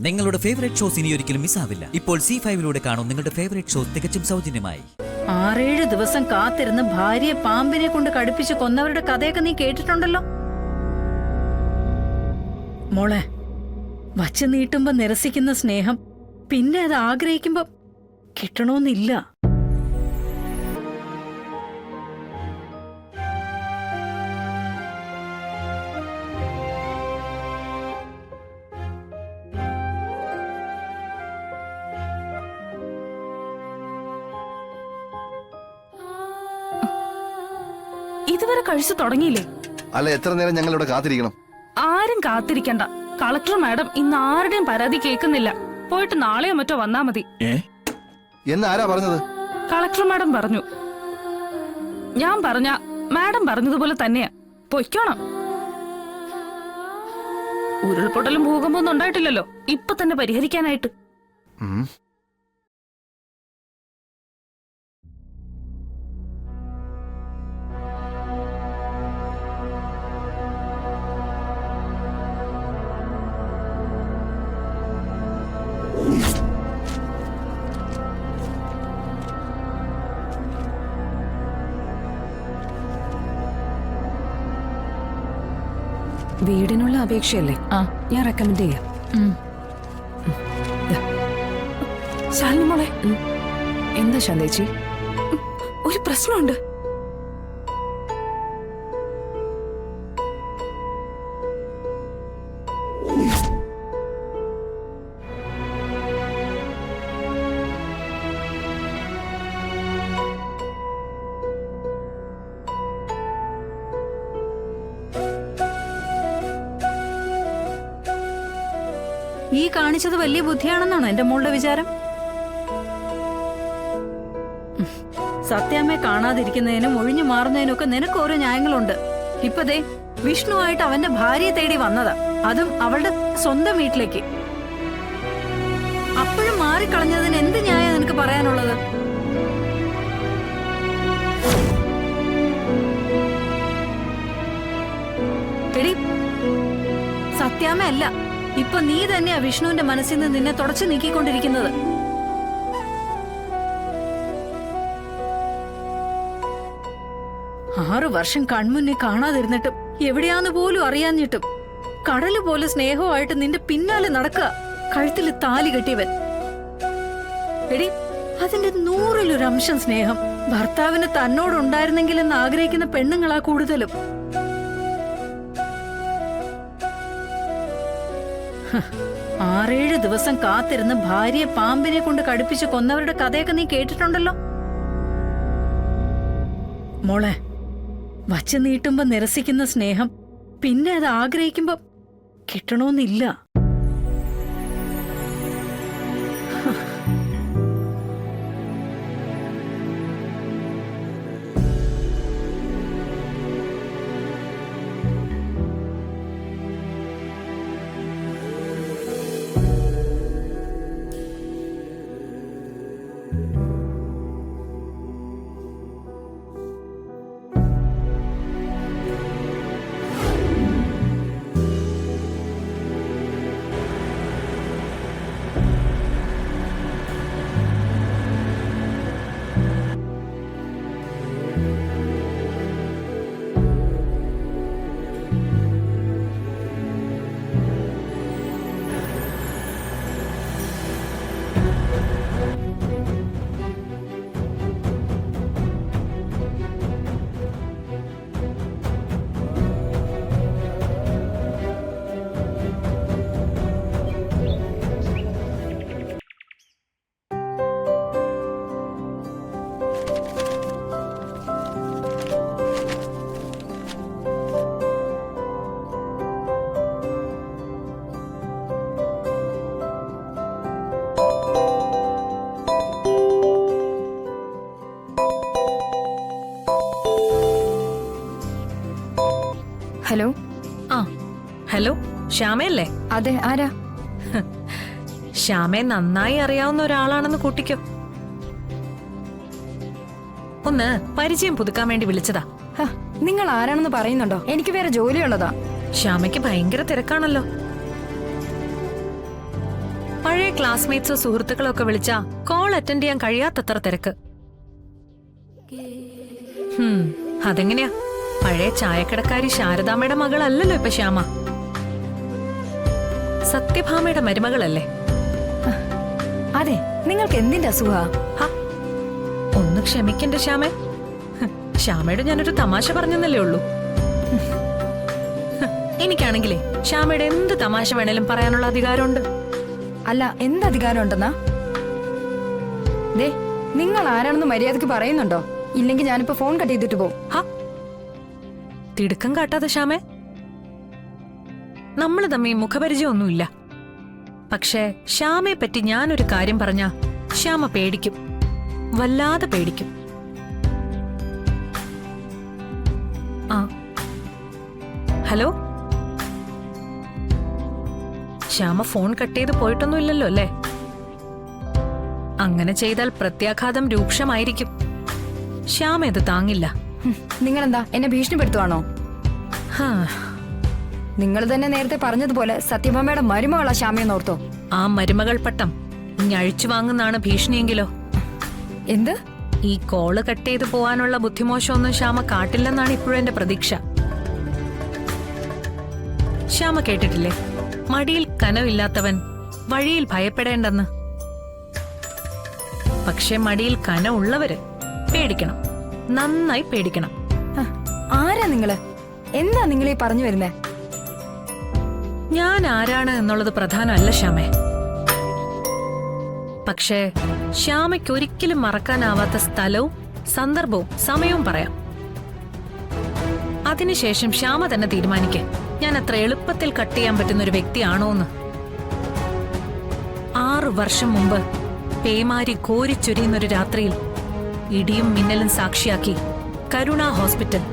നിങ്ങളുടെ favourite shows ഇനി ഒരിക്കലും മിസ്സാവില്ല. ഇപ്പോൾ C5 കാണും നിങ്ങളുടെ ഫേവറേറ്റ് ഷോസ് തികച്ചും സൗജന്യമായി. 6-7 ദിവസം കാത്തിരുന്ന് ഭാര്യയെ പാമ്പിനെ കൊണ്ട് കടുപ്പിച്ച് കൊന്നവരുടെ കഥയൊക്കെ നീ കേട്ടിട്ടുണ്ടല്ലോ. മോളെ, വച്ച് നീട്ടുമ്പോ നിരസിക്കുന്ന സ്നേഹം പിന്നെ അത് ആഗ്രഹിക്കുമ്പോ കിട്ടണമെന്നില്ല. ഇതുവരെ കഴിച്ചു തുടങ്ങിയില്ലേ? അല്ല, എത്ര നേരം ഞങ്ങൾ ഇവിടെ കാത്തിരിക്കണം? ആരും കാത്തിരിക്കണ്ട. കളക്ടർ മാഡം ഇന്ന് ആരുടെയും പരാതി കേൾക്കുന്നില്ല. പോയിട്ട് നാളെയോ മറ്റോ വന്നാ മതി. എന്നാരാ പറഞ്ഞത്? കളക്ടർ മാഡം പറഞ്ഞു. ഞാൻ പറഞ്ഞ മാഡം പറഞ്ഞതുപോലെ തന്നെയാ. പൊയ്ക്കോണം. ഉരുൾപൊട്ടലും ഭൂകമ്പൊന്നും ഉണ്ടായിട്ടില്ലല്ലോ ഇപ്പൊ തന്നെ പരിഹരിക്കാനായിട്ട്. വീടിനുള്ള അപേക്ഷയല്ലേ? ഞാൻ റെക്കമെൻഡ് ചെയ്യാം. ശാലിനി മോളെ, എന്താ ശാന്തേച്ചി? ഒരു പ്രശ്നമുണ്ട്. ഈ കാണിച്ചത് വലിയ ബുദ്ധിയാണെന്നാണോ എന്റെ മോളുടെ വിചാരം? സത്യാമ്മയെ കാണാതിരിക്കുന്നതിനും ഒഴിഞ്ഞു മാറുന്നതിനും ഒക്കെ നിനക്ക് ഓരോ ന്യായങ്ങളുണ്ട്. ഇപ്പതേ വിഷ്ണുവായിട്ട് അവന്റെ ഭാര്യയെ തേടി വന്നതാ, അതും അവളുടെ സ്വന്തം വീട്ടിലേക്ക്. അപ്പോഴും മാറിക്കളഞ്ഞതിന് എന്ത് ന്യായം നിനക്ക് പറയാനുള്ളത്? എടി, സത്യാമ്മ അല്ല, ഇപ്പൊ നീ തന്നെയാ വിഷ്ണുവിന്റെ മനസ്സിൽ നിന്ന് നിന്നെ തുടച്ചു നീക്കിക്കൊണ്ടിരിക്കുന്നത്. ആറു വർഷം കൺമുന്നിൽ കാണാതിരുന്നിട്ടും എവിടെയാന്ന് പോലും അറിയാഞ്ഞിട്ടും കടല് പോലെ സ്നേഹമായിട്ട് നിന്റെ പിന്നാലെ നടക്കുക, കഴുത്തിൽ താലി കെട്ടിയവൻ. എടി, അതിന്റെ 100-1 സ്നേഹം ഭർത്താവിന് തന്നോടുണ്ടായിരുന്നെങ്കിലെന്ന് ആഗ്രഹിക്കുന്ന പെണ്ണുങ്ങളാ കൂടുതലും. 6-7 ദിവസം കാത്തിരുന്ന് ഭാര്യയെ പാമ്പിനെ കൊണ്ട് കടുപ്പിച്ച് കൊന്നവരുടെ കഥയൊക്കെ നീ കേട്ടിട്ടുണ്ടല്ലോ. മോളെ, വച്ച് നീട്ടുമ്പോ നിരസിക്കുന്ന സ്നേഹം പിന്നെ അത് ആഗ്രഹിക്കുമ്പോ കിട്ടണമെന്നില്ല. ഹലോ. ഹലോ, ശ്യാമയല്ലേ? അതെ, ആരാ? ശ്യാമയെ നന്നായി അറിയാവുന്ന ഒരാളാണെന്ന് കൂട്ടിക്കോ. ഒന്ന് പരിചയം പുതുക്കാൻ വേണ്ടി വിളിച്ചതാ. നിങ്ങൾ ആരാണെന്ന് പറയുന്നുണ്ടോ? എനിക്ക് വേറെ ജോലിയുള്ളതാ. ശ്യാമയ്ക്ക് ഭയങ്കര തിരക്കാണല്ലോ. പഴയ ക്ലാസ്മേറ്റ്സോ സുഹൃത്തുക്കളോ ഒക്കെ വിളിച്ചാ കോൾ അറ്റൻഡ് ചെയ്യാൻ കഴിയാത്തത്ര തിരക്ക്. അതെങ്ങനെയാ? പഴയ ചായക്കടക്കാരി ശാരദാമ്മയുടെ മകളല്ലല്ലോ ഇപ്പൊ ശ്യാമ. സത്യഭാമയുടെ മരുമകളല്ലേ? അതെ, നിങ്ങൾക്ക് എന്തിന്റെ അസുഖ? ഒന്ന് ക്ഷമിക്കണ്ടേ ശ്യാമേ. ശ്യാമയുടെ ഞാനൊരു തമാശ പറഞ്ഞെന്നല്ലേ ഉള്ളൂ. എനിക്കാണെങ്കിലേ ശ്യാമയുടെ എന്ത് തമാശ വേണേലും പറയാനുള്ള അധികാരമുണ്ട്. അല്ല, എന്ത് അധികാരം ഉണ്ടെന്നാ? ദേ, നിങ്ങൾ ആരാണെന്ന് മര്യാദക്ക് പറയുന്നുണ്ടോ? ഇല്ലെങ്കിൽ ഞാനിപ്പോ ഫോൺ കട്ട് ചെയ്തിട്ട് പോകും. തിടുക്കം കാട്ടാതെ ശ്യാമേ. നമ്മൾ തമ്മി മുഖപരിചയമൊന്നുമില്ല. പക്ഷേ ശ്യാമയെ പറ്റി ഞാനൊരു കാര്യം പറഞ്ഞ ശ്യാമ പേടിക്കും, വല്ലാതെ പേടിക്കും. ഹലോ, ശ്യാമ ഫോൺ കട്ട് ചെയ്ത് പോയിട്ടൊന്നുമില്ലല്ലോ അല്ലേ? അങ്ങനെ ചെയ്താൽ പ്രത്യാഘാതം രൂക്ഷമായിരിക്കും. ശ്യാമ ഇത് താങ്ങില്ല. നിങ്ങളെന്താ എന്നെ ഭീഷണിപ്പെടുത്തുവാണോ? ഹാ, നിങ്ങൾ തന്നെ നേരത്തെ പറഞ്ഞതുപോലെ സത്യഭാമയുടെ മരുമകളാ ശ്യാമയെന്ന് ഓർത്തോ? ആ മരുമകൾ പട്ടം ഇനി അഴിച്ചു വാങ്ങുന്നതാണ് ഭീഷണിയെങ്കിലോ? എന്ത്? ഈ കോള് കട്ട് ചെയ്ത് പോവാനുള്ള ബുദ്ധിമോശമൊന്നും ശ്യാമ കാട്ടില്ലെന്നാണ് ഇപ്പോഴും എന്റെ പ്രതീക്ഷ. ശ്യാമ കേട്ടിട്ടില്ലേ, മടിയിൽ കനവില്ലാത്തവൻ വഴിയിൽ ഭയപ്പെടേണ്ടെന്ന്? പക്ഷെ മടിയിൽ കനവുള്ളവര് പേടിക്കണം, നന്നായി പേടിക്കണം. ആരാ നിങ്ങള്? എന്താ നിങ്ങളീ പറഞ്ഞു വരുന്നേ? ഞാൻ ആരാണ് എന്നുള്ളത് പ്രധാനമല്ല ശ്യാമേ. പക്ഷേ ശ്യാമയ്ക്ക് ഒരിക്കലും മറക്കാനാവാത്ത സ്ഥലവും സന്ദർഭവും സമയവും പറയാം. അതിനുശേഷം ശ്യാമ തന്നെ തീരുമാനിക്കേ ഞാൻ അത്ര എളുപ്പത്തിൽ കട്ട് ചെയ്യാൻ പറ്റുന്ന ഒരു വ്യക്തിയാണോന്ന്. 6 വർഷം മുമ്പ് പേമാരി കോരിച്ചൊരിയുന്നൊരു രാത്രിയിൽ ഇടിയും മിന്നലും സാക്ഷിയാക്കി കരുണ ഹോസ്പിറ്റൽ.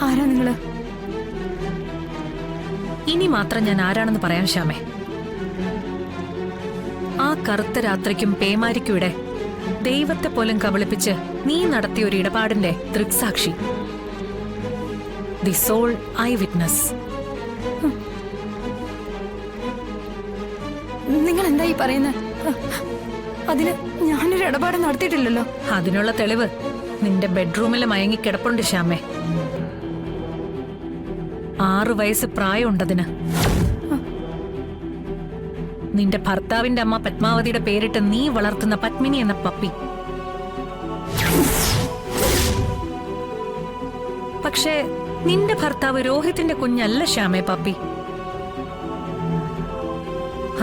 ആരാ നിങ്ങള്? ഇനി മാത്രം ഞാൻ ആരാണെന്ന് പറയാൻ ശ്യാമേ. ആ കറുത്ത രാത്രിക്കും പേമാരിക്കുമിടെ ദൈവത്തെ പോലും കബളിപ്പിച്ച് നീ നടത്തിയ ഒരു ഇടപാടിന്റെ ദൃക്സാക്ഷി, ദി സോൾ ഐ വിറ്റ്നസ്. നിങ്ങൾ എന്താ ഈ പറയുന്നത്? അതിന് ഞാനൊരു ഇടപാട് നടത്തിയിട്ടില്ലല്ലോ. അതിനുള്ള തെളിവ് നിന്റെ ബെഡ്റൂമിൽ മയങ്ങിക്കിടപ്പുണ്ട് ശ്യാമേ. 6 വയസ്സ് പ്രായമുണ്ടതിന്. നിന്റെ ഭർത്താവിന്റെ അമ്മ പത്മാവതിയുടെ പേരിട്ട് നീ വളർത്തുന്ന പത്മിനി എന്ന പപ്പി. പക്ഷേ നിന്റെ ഭർത്താവ് രോഹിത്തിന്റെ കുഞ്ഞല്ല ശ്യാമേ പപ്പി.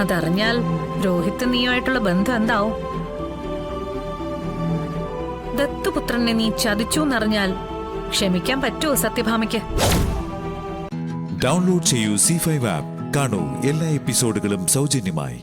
അതറിഞ്ഞാൽ രോഹിത് നീയുമായിട്ടുള്ള ബന്ധം എന്താവും? ദത്തുപുത്രനെ നീ ചതിച്ചു എന്നറിഞ്ഞാൽ ക്ഷമിക്കാൻ പറ്റുമോ സത്യഭാമയ്ക്ക്? ഡൗൺലോഡ് ചെയ്യൂ C5 ആപ്പ്. കാണൂ എല്ലാ എപ്പിസോഡുകളും സൗജന്യമായി.